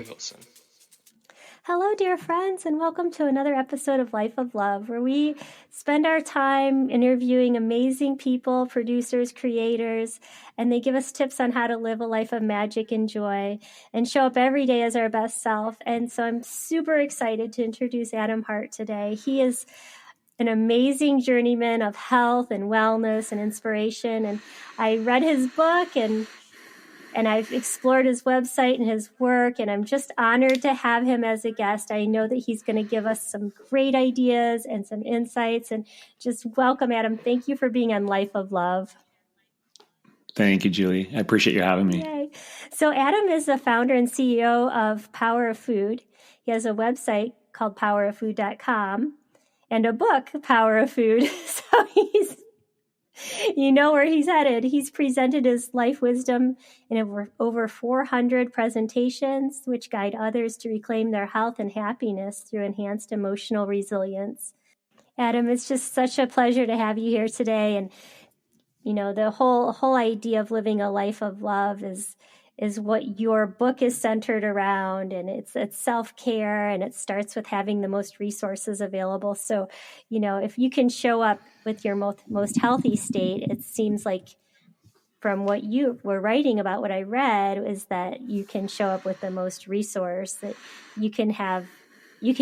Wilson. Hello, dear friends, and welcome to another episode of Life of Love, where we spend our time interviewing amazing people, producers, creators, and they give us tips on how to live a life of magic and joy and show up every day as our best self. And so I'm super excited to introduce Adam Hart today. He is an amazing journeyman of health and wellness and inspiration. And I read his book and I've explored his website and his work, and I'm just honored to have him as a guest. I know that he's going to give us some great ideas and some insights, and just welcome, Adam. Thank you for being on Life of Love. Thank you, Julie. I appreciate you having me. Yay. So Adam is the founder and CEO of Power of Food. He has a website called poweroffood.com and a book, Power of Food. So you know where he's headed. He's presented his life wisdom in over 400 presentations, which guide others to reclaim their health and happiness through enhanced emotional resilience. Adam, it's just such a pleasure to have you here today. And, you know, the whole idea of living a life of love is what your book is centered around, and it's self-care, and it starts with having the most resources available. So, you know, if you can show up with your most healthy state, it seems like from what you were writing about, what I read, is that you can show up with the most resource, that you can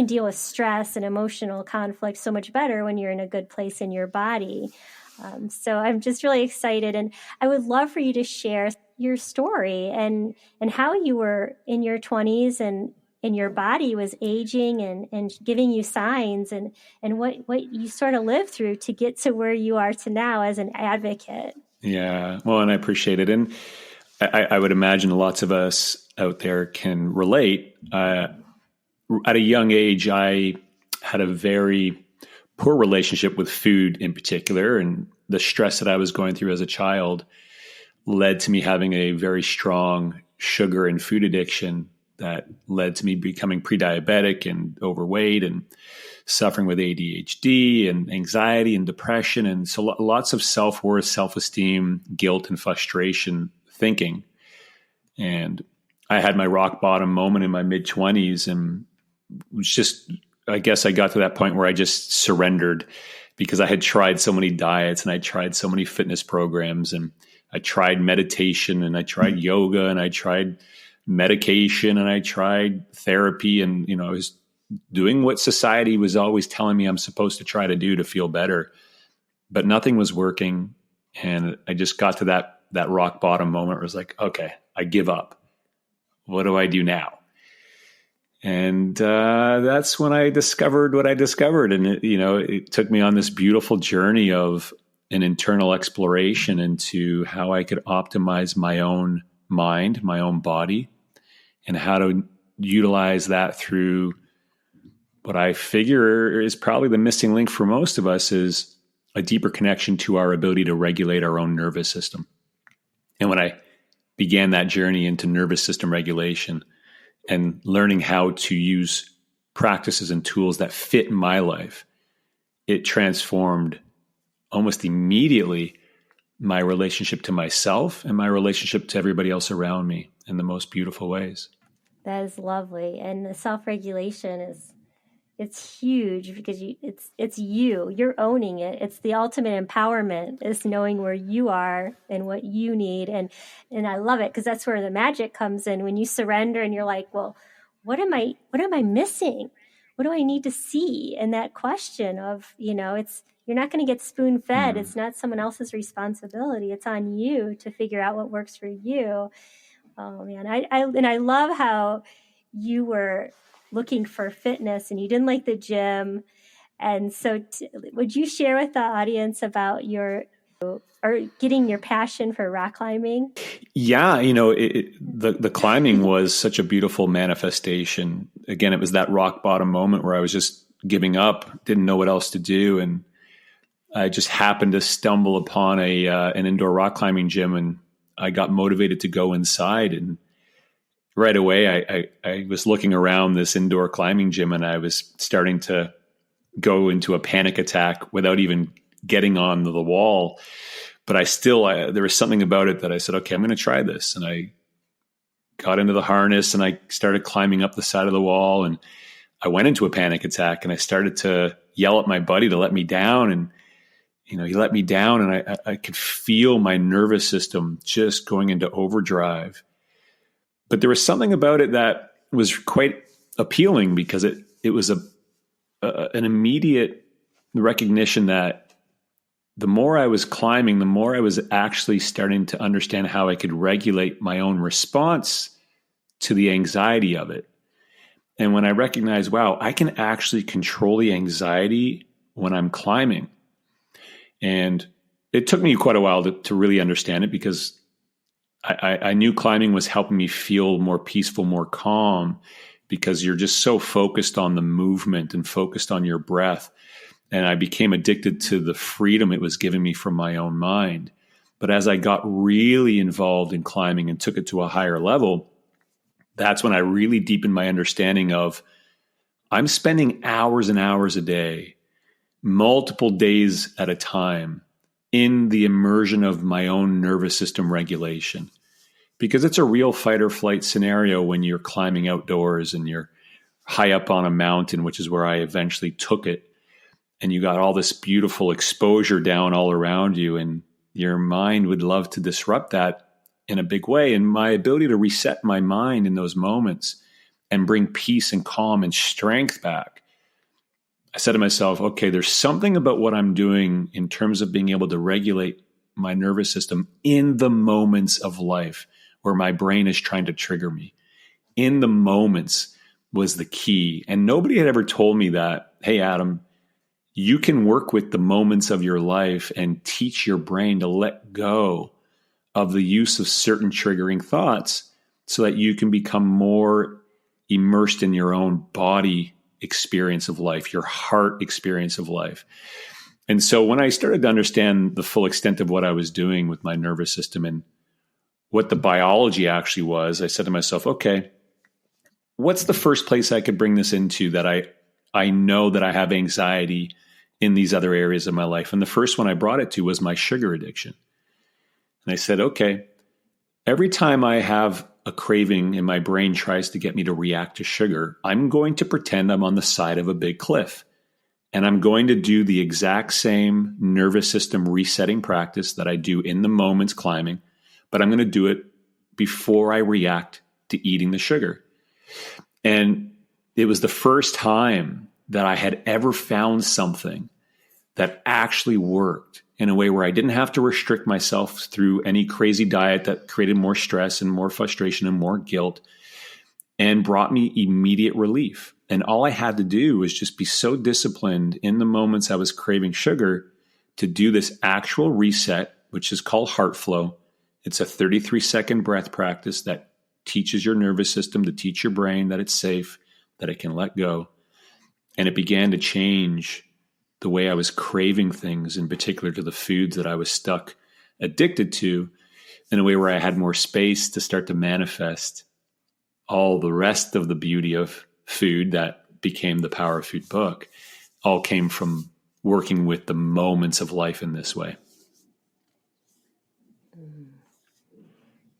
deal with stress and emotional conflict so much better when you're in a good place in your body. So I'm just really excited, and I would love for you to share your story and how you were in your 20s and your body was aging and giving you signs, and what you sort of lived through to get to where you are to now as an advocate. Yeah, well, and I appreciate it. And I would imagine lots of us out there can relate. At a young age, I had a very poor relationship with food in particular, and the stress that I was going through as a child led to me having a very strong sugar and food addiction that led to me becoming pre-diabetic and overweight and suffering with ADHD and anxiety and depression. And so lots of self-worth, self-esteem, guilt, and frustration thinking. And I had my rock bottom moment in my mid-20s, and it was just, I guess I got to that point where I just surrendered, because I had tried so many diets and I tried so many fitness programs, and I tried meditation and I tried yoga and I tried medication and I tried therapy. And, you know, I was doing what society was always telling me I'm supposed to try to do to feel better, but nothing was working. And I just got to that rock bottom moment where I was like, okay, I give up. What do I do now? And that's when I discovered what I discovered. And, it took me on this beautiful journey of an internal exploration into how I could optimize my own mind, my own body, and how to utilize that through what I figure is probably the missing link for most of us, is a deeper connection to our ability to regulate our own nervous system. And when I began that journey into nervous system regulation and learning how to use practices and tools that fit my life, it transformed almost immediately my relationship to myself and my relationship to everybody else around me in the most beautiful ways. That is lovely. And the self-regulation it's huge, because it's you're owning it. It's the ultimate empowerment, is knowing where you are and what you need. And I love it, because that's where the magic comes in, when you surrender and you're like, well, what am I missing? What do I need to see? And that question of, you're not going to get spoon fed. It's not someone else's responsibility. It's on you to figure out what works for you. Oh man. I love how you were looking for fitness and you didn't like the gym. And so would you share with the audience about getting your passion for rock climbing? Yeah. The climbing was such a beautiful manifestation. Again, it was that rock bottom moment where I was just giving up, didn't know what else to do. And I just happened to stumble upon an indoor rock climbing gym, and I got motivated to go inside. And right away, I was looking around this indoor climbing gym, and I was starting to go into a panic attack without even getting on the wall. But there was something about it that I said, okay, I'm going to try this. And I got into the harness and I started climbing up the side of the wall, and I went into a panic attack, and I started to yell at my buddy to let me down. And, he let me down, and I could feel my nervous system just going into overdrive. But there was something about it that was quite appealing, because it was an immediate recognition that the more I was climbing, the more I was actually starting to understand how I could regulate my own response to the anxiety of it. And when I recognized, wow, I can actually control the anxiety when I'm climbing. And it took me quite a while to really understand it, because I knew climbing was helping me feel more peaceful, more calm, because you're just so focused on the movement and focused on your breath. And I became addicted to the freedom it was giving me from my own mind. But as I got really involved in climbing and took it to a higher level, that's when I really deepened my understanding of, I'm spending hours and hours a day, multiple days at a time, in the immersion of my own nervous system regulation. Because it's a real fight or flight scenario when you're climbing outdoors and you're high up on a mountain, which is where I eventually took it. And you got all this beautiful exposure down all around you, and your mind would love to disrupt that in a big way. And my ability to reset my mind in those moments and bring peace and calm and strength back, I said to myself, okay, there's something about what I'm doing in terms of being able to regulate my nervous system in the moments of life where my brain is trying to trigger me. In the moments was the key. And nobody had ever told me that, hey, Adam, you can work with the moments of your life and teach your brain to let go of the use of certain triggering thoughts so that you can become more immersed in your own body experience of life, your heart experience of life. And so when I started to understand the full extent of what I was doing with my nervous system and what the biology actually was, I said to myself, okay, what's the first place I could bring this into that I know that I have anxiety in these other areas of my life? And the first one I brought it to was my sugar addiction. And I said, okay, every time I have a craving and my brain tries to get me to react to sugar, I'm going to pretend I'm on the side of a big cliff. And I'm going to do the exact same nervous system resetting practice that I do in the moments climbing, but I'm going to do it before I react to eating the sugar. And it was the first time that I had ever found something that actually worked in a way where I didn't have to restrict myself through any crazy diet that created more stress and more frustration and more guilt, and brought me immediate relief. And all I had to do was just be so disciplined in the moments I was craving sugar to do this actual reset, which is called heart flow. It's a 33-second breath practice that teaches your nervous system to teach your brain that it's safe, that it can let go. And it began to change the way I was craving things, in particular to the foods that I was stuck addicted to, in a way where I had more space to start to manifest all the rest of the beauty of food that became the Power of Food book. All came from working with the moments of life in this way.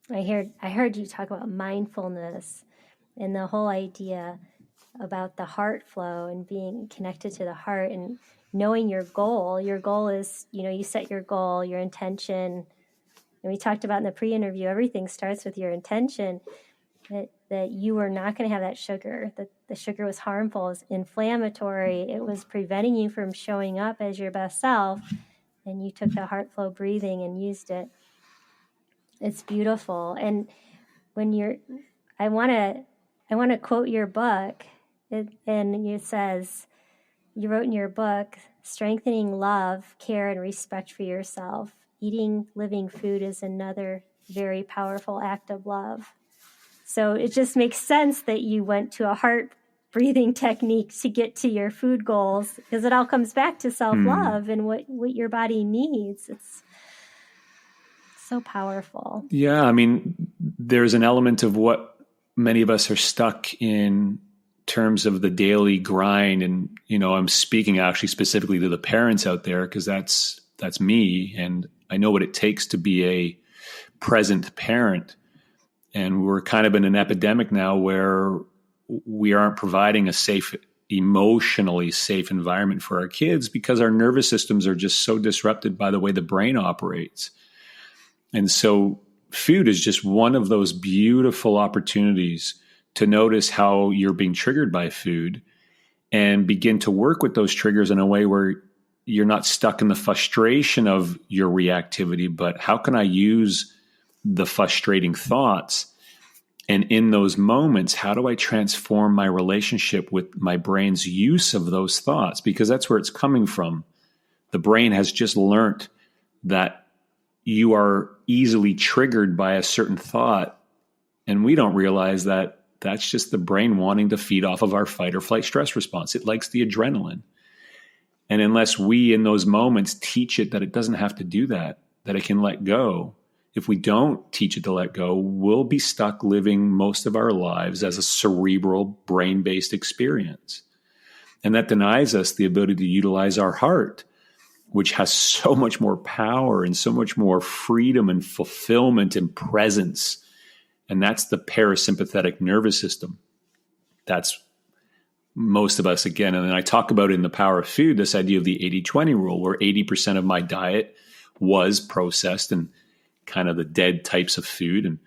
I heard you talk about mindfulness and the whole idea about the heart flow and being connected to the heart and knowing your goal. Your goal is, you set your goal, your intention. And we talked about in the pre-interview, everything starts with your intention, that you were not going to have that sugar, that the sugar was harmful, it was inflammatory, it was preventing you from showing up as your best self. And you took the heart flow breathing and used it. It's beautiful. And when I want to quote your book, and it says, you wrote in your book, strengthening love, care, and respect for yourself. Eating living food is another very powerful act of love. So it just makes sense that you went to a heart breathing technique to get to your food goals, because it all comes back to self-love and what your body needs. It's so powerful. Yeah, I mean, there's an element of what many of us are stuck in terms of the daily grind. And, I'm speaking actually specifically to the parents out there, because that's me. And I know what it takes to be a present parent. And we're kind of in an epidemic now where we aren't providing a safe, emotionally safe environment for our kids because our nervous systems are just so disrupted by the way the brain operates. And so food is just one of those beautiful opportunities to notice how you're being triggered by food and begin to work with those triggers in a way where you're not stuck in the frustration of your reactivity, but how can I use the frustrating thoughts? And in those moments, how do I transform my relationship with my brain's use of those thoughts? Because that's where it's coming from. The brain has just learned that you are easily triggered by a certain thought. And we don't realize that that's just the brain wanting to feed off of our fight or flight stress response. It likes the adrenaline. And unless we, in those moments, teach it that it doesn't have to do that, that it can let go, if we don't teach it to let go, we'll be stuck living most of our lives as a cerebral, brain-based experience. And that denies us the ability to utilize our heart, which has so much more power and so much more freedom and fulfillment and presence. And that's the parasympathetic nervous system. That's most of us, again. And then I talk about in The Power of Food, this idea of the 80-20 rule, where 80% of my diet was processed and kind of the dead types of food. And,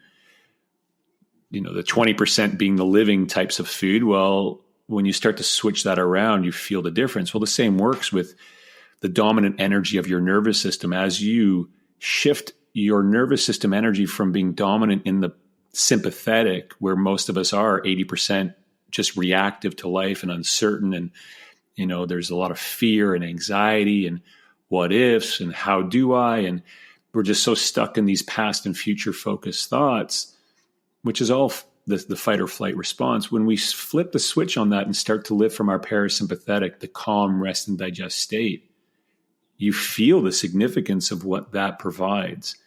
the 20% being the living types of food. Well, when you start to switch that around, you feel the difference. Well, the same works with the dominant energy of your nervous system. As you shift your nervous system energy from being dominant in the sympathetic, where most of us are 80% just reactive to life and uncertain. And, there's a lot of fear and anxiety and what ifs and how do I, and we're just so stuck in these past and future focused thoughts, which is all the fight or flight response. When we flip the switch on that and start to live from our parasympathetic, the calm, rest and digest state, you feel the significance of what that provides.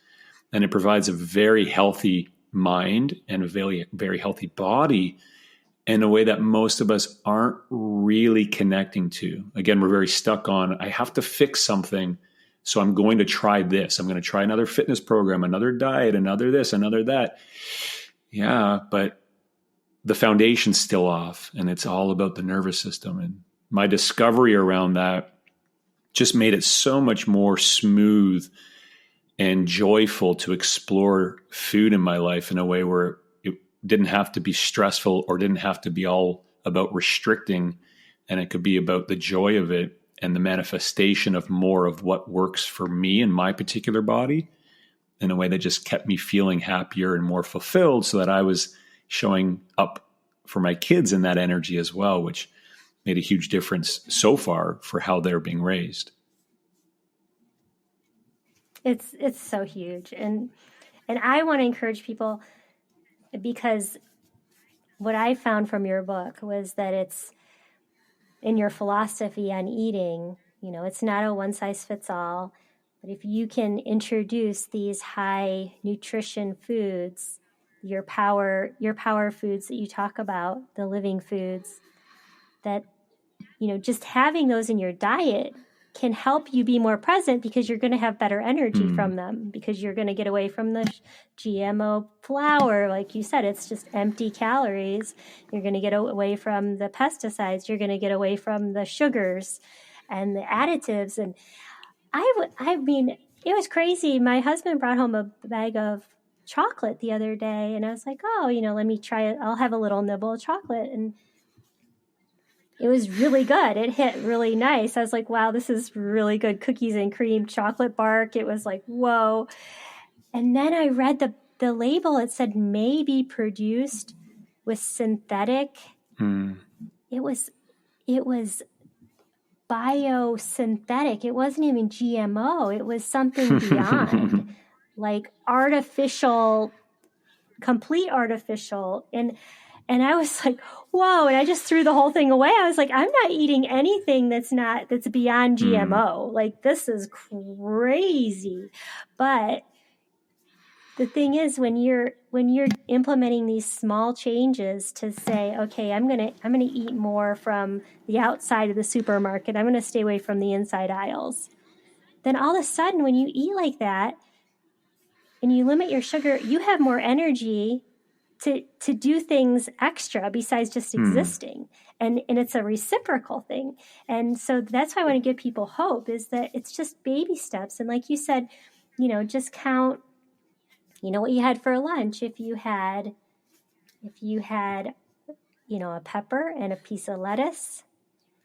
And it provides a very healthy mind and a very, very healthy body in a way that most of us aren't really connecting to. Again, we're very stuck on, I have to fix something, so I'm going to try this. I'm going to try another fitness program, another diet, another this, another that. Yeah, but the foundation's still off, and it's all about the nervous system. And my discovery around that just made it so much more smooth and joyful to explore food in my life in a way where it didn't have to be stressful or didn't have to be all about restricting, and it could be about the joy of it and the manifestation of more of what works for me and my particular body in a way that just kept me feeling happier and more fulfilled, so that I was showing up for my kids in that energy as well, which made a huge difference so far for how they're being raised. It's so huge. And I want to encourage people, because what I found from your book was that it's in your philosophy on eating, it's not a one size fits all, but if you can introduce these high nutrition foods, your power foods that you talk about, the living foods, that, just having those in your diet can help you be more present, because you're going to have better energy from them, because you're going to get away from the GMO flour. Like you said, it's just empty calories. You're going to get away from the pesticides. You're going to get away from the sugars and the additives. And I mean, it was crazy. My husband brought home a bag of chocolate the other day, and I was like, oh, let me try it. I'll have a little nibble of chocolate. And it was really good. It hit really nice. I was like, wow, this is really good cookies and cream chocolate bark. It was like, whoa. And then I read the label. It said may be produced with synthetic. It was biosynthetic. It wasn't even GMO. It was something beyond, like artificial, complete artificial. And I was like, whoa. And I just threw the whole thing away. I was like, I'm not eating anything that's beyond GMO. Like, this is crazy. But the thing is, when you're implementing these small changes to say, okay, I'm going to eat more from the outside of the supermarket, I'm going to stay away from the inside aisles, then all of a sudden, when you eat like that and you limit your sugar, you have more energy to do things extra besides just existing. And it's a reciprocal thing. And so that's why I want to give people hope, is that it's just baby steps. And like you said, just count, what you had for lunch. If you had, a pepper and a piece of lettuce,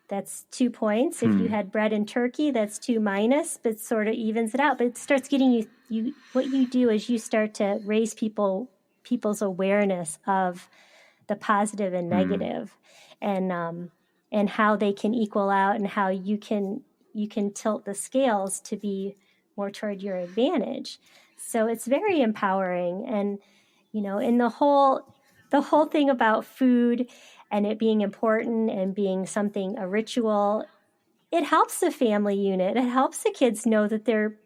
that's 2 points. If you had bread and turkey, that's 2 minus, but sort of evens it out. But it starts getting you what you do is you start to raise people's awareness of the positive and negative, and how they can equal out, and how you can tilt the scales to be more toward your advantage. So it's very empowering. And in the whole thing about food and it being important and being something, a ritual, it helps the family unit. It helps the kids know that they're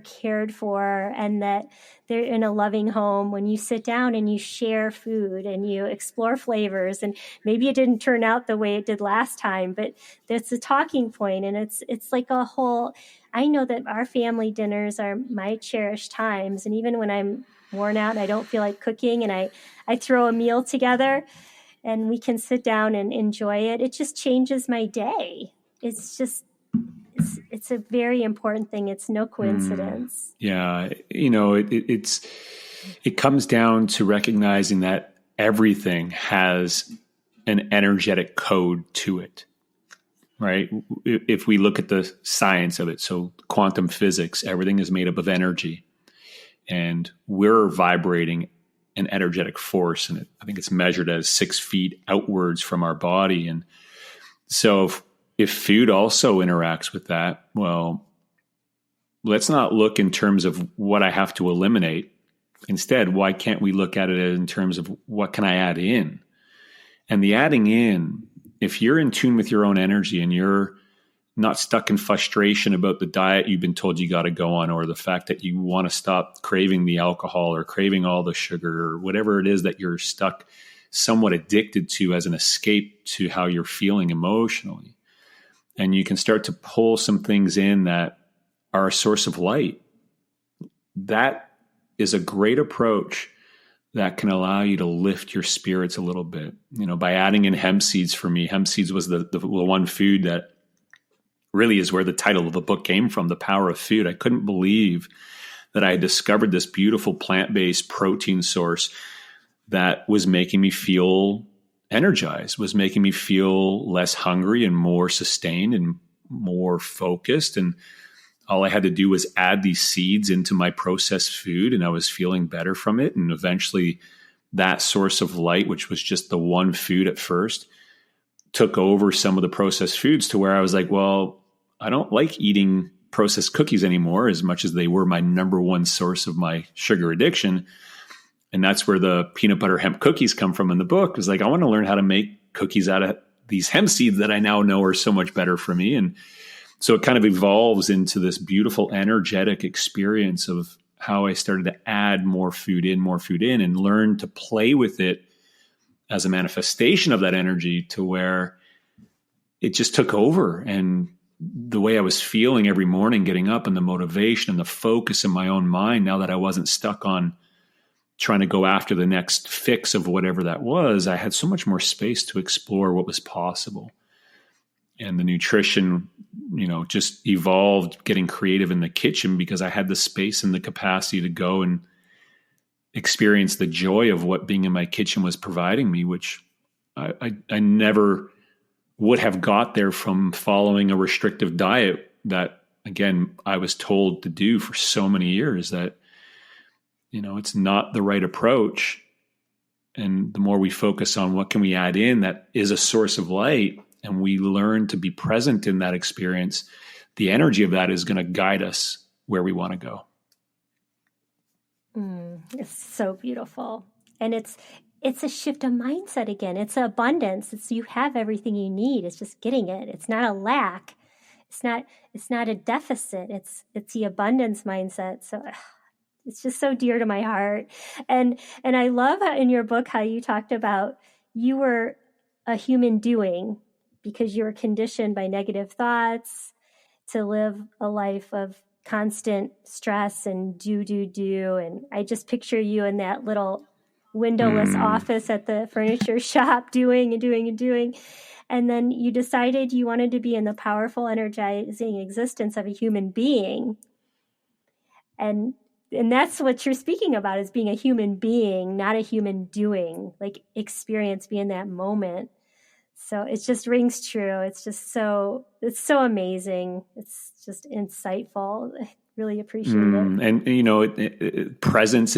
cared for and that they're in a loving home. When you sit down and you share food and you explore flavors, and maybe it didn't turn out the way it did last time, but that's a talking point. And it's like a whole, I know that our family dinners are my cherished times. And even when I'm worn out and I don't feel like cooking, and I throw a meal together and we can sit down and enjoy it, it just changes my day. It's a very important thing. It's no coincidence. Yeah. It comes down to recognizing that everything has an energetic code to it, right? If we look at the science of it, so quantum physics, everything is made up of energy, and we're vibrating an energetic force. And I think it's measured as 6 feet outwards from our body. And so if food also interacts with that, well, let's not look in terms of what I have to eliminate. Instead, why can't we look at it in terms of what can I add in? And the adding in, if you're in tune with your own energy and you're not stuck in frustration about the diet you've been told you got to go on, or the fact that you want to stop craving the alcohol or craving all the sugar or whatever it is that you're stuck somewhat addicted to as an escape to how you're feeling emotionally. And you can start to pull some things in that are a source of light. That is a great approach that can allow you to lift your spirits a little bit. By adding in hemp seeds, for me, hemp seeds was the one food that really is where the title of the book came from, The Power of Food. I couldn't believe that I had discovered this beautiful plant-based protein source that was making me feel energized, was making me feel less hungry and more sustained and more focused. And all I had to do was add these seeds into my processed food, and I was feeling better from it. And eventually that source of light, which was just the one food at first, took over some of the processed foods to where I was like, well, I don't like eating processed cookies anymore as much as they were my number one source of my sugar addiction. And that's where the peanut butter hemp cookies come from in the book. It was like, I want to learn how to make cookies out of these hemp seeds that I now know are so much better for me. And so it kind of evolves into this beautiful energetic experience of how I started to add more food in, and learn to play with it as a manifestation of that energy, to where it just took over. And the way I was feeling every morning getting up, and the motivation and the focus in my own mind, now that I wasn't stuck on trying to go after the next fix of whatever that was, I had so much more space to explore what was possible. And the nutrition, just evolved, getting creative in the kitchen, because I had the space and the capacity to go and experience the joy of what being in my kitchen was providing me, which I never would have got there from following a restrictive diet that, again, I was told to do for so many years that, it's not the right approach. And the more we focus on what can we add in that is a source of light, and we learn to be present in that experience, the energy of that is going to guide us where we want to go. It's so beautiful. And it's a shift of mindset again. It's abundance. You have everything you need. It's just getting it. It's not a lack. It's not a deficit. It's the abundance mindset. So it's just so dear to my heart. And I love how in your book how you talked about you were a human doing because you were conditioned by negative thoughts to live a life of constant stress and do. And I just picture you in that little windowless office at the furniture shop doing and doing and doing. And then you decided you wanted to be in the powerful, energizing existence of a human being. And that's what you're speaking about, is being a human being, not a human doing, like experience, be in that moment. So it just rings true. It's so amazing. It's just insightful. I really appreciate it. And presence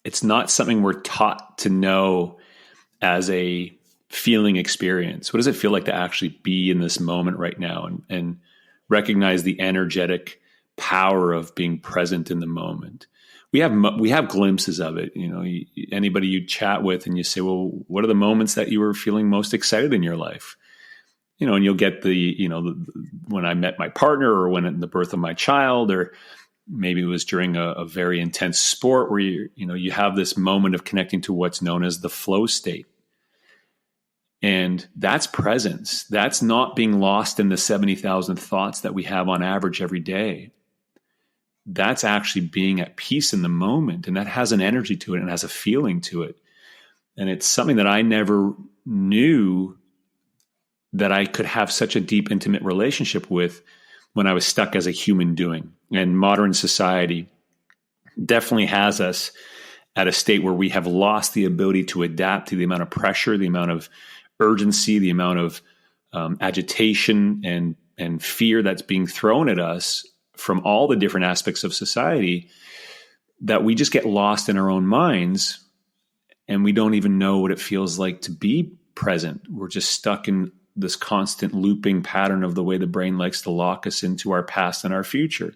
it's not something we're taught to know as a feeling experience. What does it feel like to actually be in this moment right now and recognize the energetic power of being present in the moment? We have glimpses of it. Anybody you chat with and you say, well, what are the moments that you were feeling most excited in your life? And you'll get when I met my partner, or when at the birth of my child, or maybe it was during a very intense sport where you have this moment of connecting to what's known as the flow state. And that's presence. That's not being lost in the 70,000 thoughts that we have on average every day. That's actually being at peace in the moment. And that has an energy to it and has a feeling to it. And it's something that I never knew that I could have such a deep, intimate relationship with when I was stuck as a human doing. And modern society definitely has us at a state where we have lost the ability to adapt to the amount of pressure, the amount of urgency, the amount of agitation and fear that's being thrown at us from all the different aspects of society, that we just get lost in our own minds and we don't even know what it feels like to be present. We're just stuck in this constant looping pattern of the way the brain likes to lock us into our past and our future.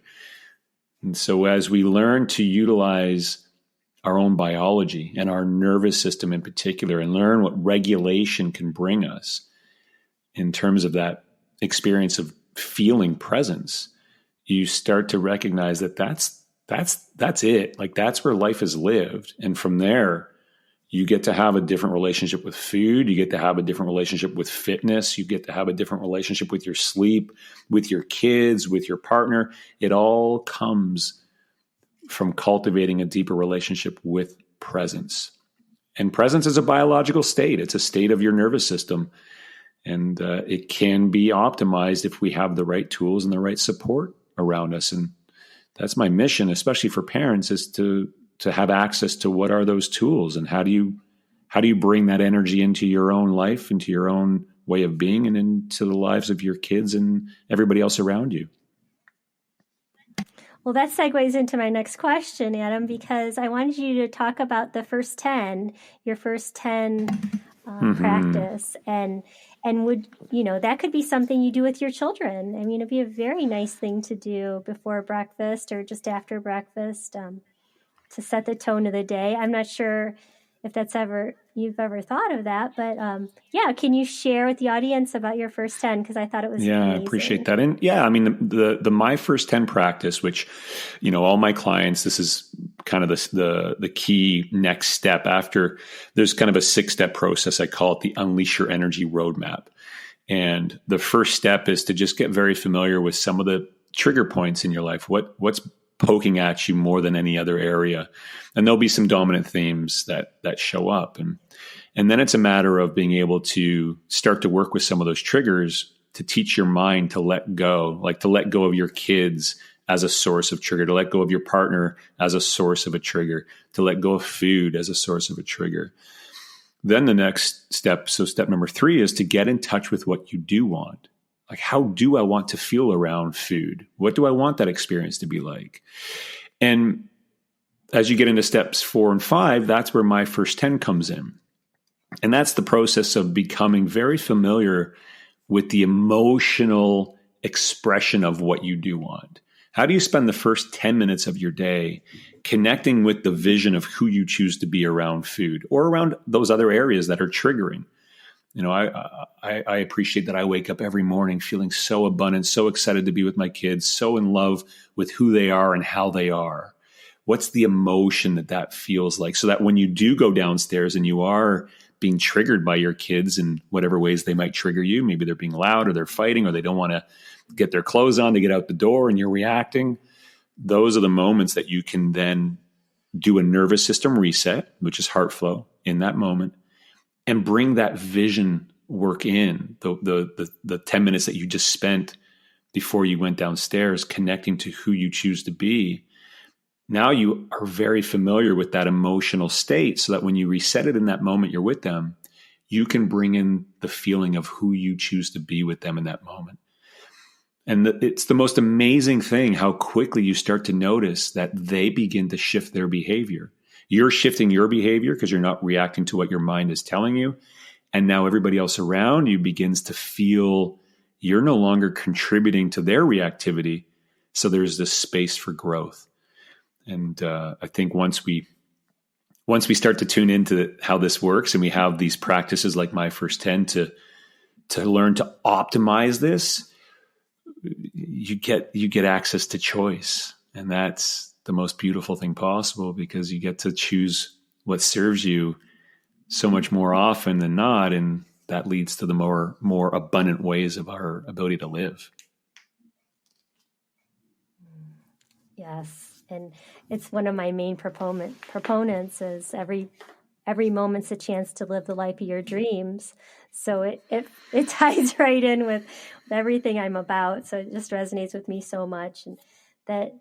And so as we learn to utilize our own biology and our nervous system in particular, and learn what regulation can bring us in terms of that experience of feeling presence, you start to recognize that that's it. Like, that's where life is lived. And from there, you get to have a different relationship with food. You get to have a different relationship with fitness. You get to have a different relationship with your sleep, with your kids, with your partner. It all comes from cultivating a deeper relationship with presence. And presence is a biological state. It's a state of your nervous system. And it can be optimized if we have the right tools and the right support around us. And that's my mission, especially for parents, is to have access to what are those tools, and how do you bring that energy into your own life, into your own way of being, and into the lives of your kids and everybody else around you. Well, that segues into my next question, Adam, because I wanted you to talk about the first 10, your first 10 practice. And would, that could be something you do with your children. I mean, it'd be a very nice thing to do before breakfast or just after breakfast, to set the tone of the day. I'm not sure if you've ever thought of that, but can you share with the audience about your first 10? Because I thought it was amazing. I appreciate that. And I mean, the My First 10 practice, which, all my clients, this is kind of the key next step after there's kind of a 6-step process. I call it the Unleash Your Energy Roadmap. And the first step is to just get very familiar with some of the trigger points in your life. What's poking at you more than any other area. And there'll be some dominant themes that show up. And then it's a matter of being able to start to work with some of those triggers to teach your mind to let go, like to let go of your kids as a source of trigger, to let go of your partner as a source of a trigger, to let go of food as a source of a trigger. Then the next step, so step number 3, is to get in touch with what you do want. Like, how do I want to feel around food? What do I want that experience to be like? And as you get into steps 4 and 5, that's where My First 10 comes in. And that's the process of becoming very familiar with the emotional expression of what you do want. How do you spend the first 10 minutes of your day connecting with the vision of who you choose to be around food or around those other areas that are triggering? I appreciate that I wake up every morning feeling so abundant, so excited to be with my kids, so in love with who they are and how they are. What's the emotion that feels like? So that when you do go downstairs and you are being triggered by your kids in whatever ways they might trigger you, maybe they're being loud or they're fighting or they don't want to get their clothes on to get out the door and you're reacting. Those are the moments that you can then do a nervous system reset, which is heart flow in that moment, and bring that vision work in the 10 minutes that you just spent before you went downstairs, connecting to who you choose to be. Now you are very familiar with that emotional state, so that when you reset it in that moment you're with them, you can bring in the feeling of who you choose to be with them in that moment. And it's the most amazing thing how quickly you start to notice that they begin to shift their behavior. You're shifting your behavior because you're not reacting to what your mind is telling you. And now everybody else around you begins to feel you're no longer contributing to their reactivity. So there's this space for growth. And I think once we start to tune into how this works, and we have these practices like My First 10 to learn to optimize this, you get access to choice. And that's the most beautiful thing possible, because you get to choose what serves you so much more often than not. And that leads to the more abundant ways of our ability to live. Yes. And it's one of my main proponents is every moment's a chance to live the life of your dreams. So it ties right in with everything I'm about. So it just resonates with me so much. And that,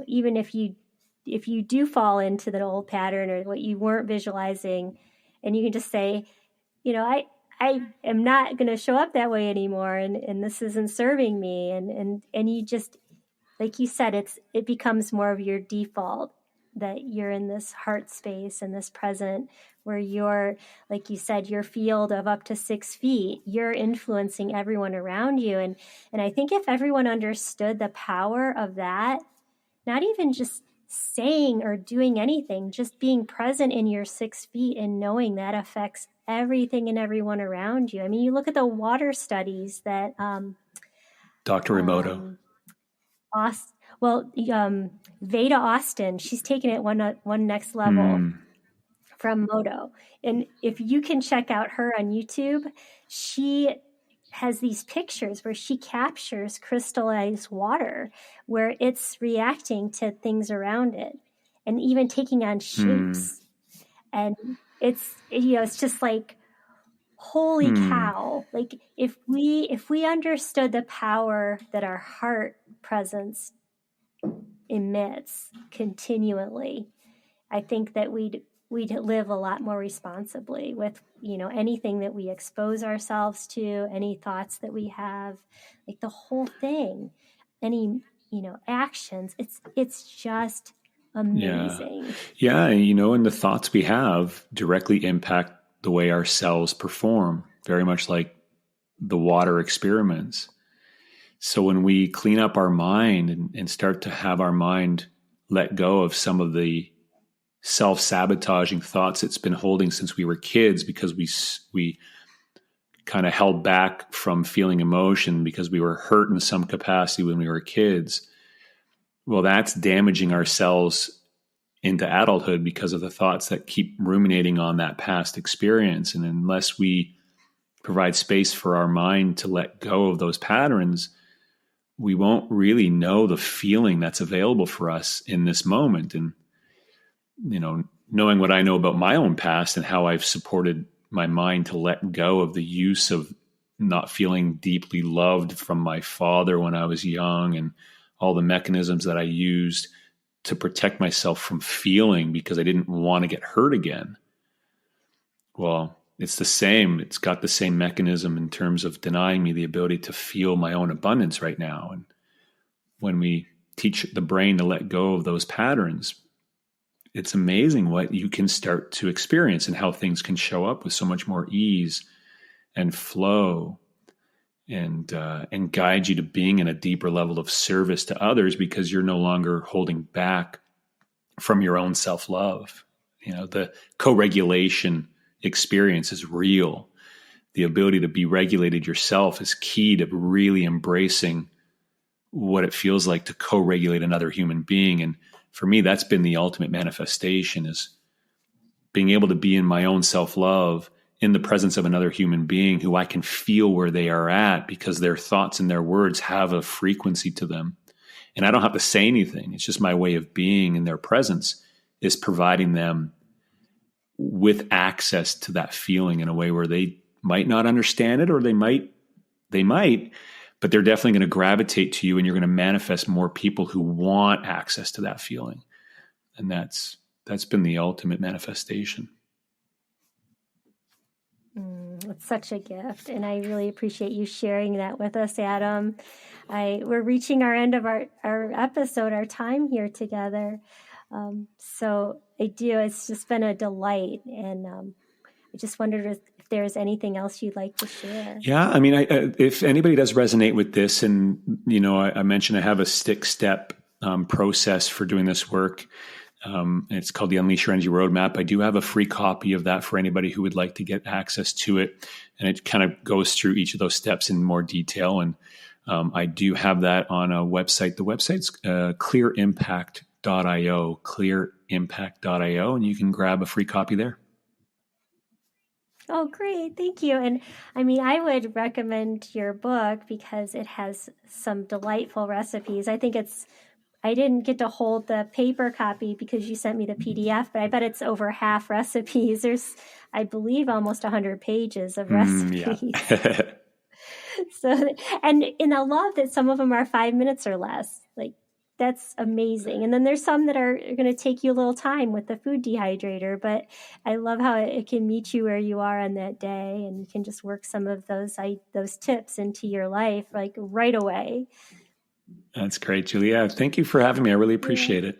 even if you do fall into the old pattern or what you weren't visualizing, and you can just say, I am not going to show up that way anymore. And this isn't serving me. And you just, like you said, it becomes more of your default, that you're in this heart space and this present where you're, like you said, your field of up to 6 feet, you're influencing everyone around you. And I think if everyone understood the power of that, not even just saying or doing anything, just being present in your 6 feet and knowing that affects everything and everyone around you. I mean, you look at the water studies that Dr. Emoto. Veda Austin, she's taken it one next level from Moto. And if you can check out her on YouTube, she has these pictures where she captures crystallized water, where it's reacting to things around it and even taking on shapes. And it's just like, holy cow. Like if we understood the power that our heart presence emits continually, I think that we'd live a lot more responsibly with, anything that we expose ourselves to, any thoughts that we have, like the whole thing, any, actions. It's just amazing. Yeah. And the thoughts we have directly impact the way our cells perform, very much like the water experiments. So when we clean up our mind and start to have our mind let go of some of the self-sabotaging thoughts it's been holding since we were kids, because we kind of held back from feeling emotion because we were hurt in some capacity when we were kids, well, that's damaging our cells into adulthood because of the thoughts that keep ruminating on that past experience. And unless we provide space for our mind to let go of those patterns, we won't really know the feeling that's available for us in this moment. And, knowing what I know about my own past and how I've supported my mind to let go of the use of not feeling deeply loved from my father when I was young, and all the mechanisms that I used to protect myself from feeling because I didn't want to get hurt again. Well, it's the same. It's got the same mechanism in terms of denying me the ability to feel my own abundance right now. And when we teach the brain to let go of those patterns, it's amazing what you can start to experience and how things can show up with so much more ease and flow, and guide you to being in a deeper level of service to others, because you're no longer holding back from your own self-love. The co-regulation experience is real. The ability to be regulated yourself is key to really embracing what it feels like to co-regulate another human being. And for me, that's been the ultimate manifestation, is being able to be in my own self-love in the presence of another human being who I can feel where they are at, because their thoughts and their words have a frequency to them. And I don't have to say anything. It's just my way of being in their presence is providing them with access to that feeling in a way where they might not understand it, or they might, but they're definitely going to gravitate to you, and you're going to manifest more people who want access to that feeling. And that's been the ultimate manifestation. It's such a gift, and I really appreciate you sharing that with us, Adam. We're reaching our end of our episode, our time here together. So it's just been a delight, and I just wondered if there's anything else you'd like to share. Yeah, I mean, if anybody does resonate with this, and I mentioned I have a 6-step process for doing this work. It's called the Unleash Your Energy Roadmap. I do have a free copy of that for anybody who would like to get access to it. And it kind of goes through each of those steps in more detail. And I do have that on a website. The website's clearimpact.io, clearimpact.io, and you can grab a free copy there. Oh, great. Thank you. And I mean, I would recommend your book because it has some delightful recipes. I didn't get to hold the paper copy because you sent me the PDF, but I bet it's over half recipes. There's, I believe, almost 100 pages of recipes. Yeah. And I love that some of them are 5 minutes or less. Like, that's amazing. And then there's some that are going to take you a little time with the food dehydrator, but I love how it can meet you where you are on that day, and you can just work some of those tips into your life like right away. That's great, Julia. Thank you for having me. I really appreciate it.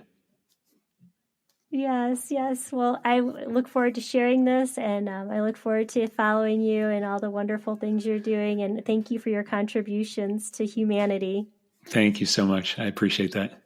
Yes. Well, I look forward to sharing this, and I look forward to following you and all the wonderful things you're doing. And thank you for your contributions to humanity. Thank you so much. I appreciate that.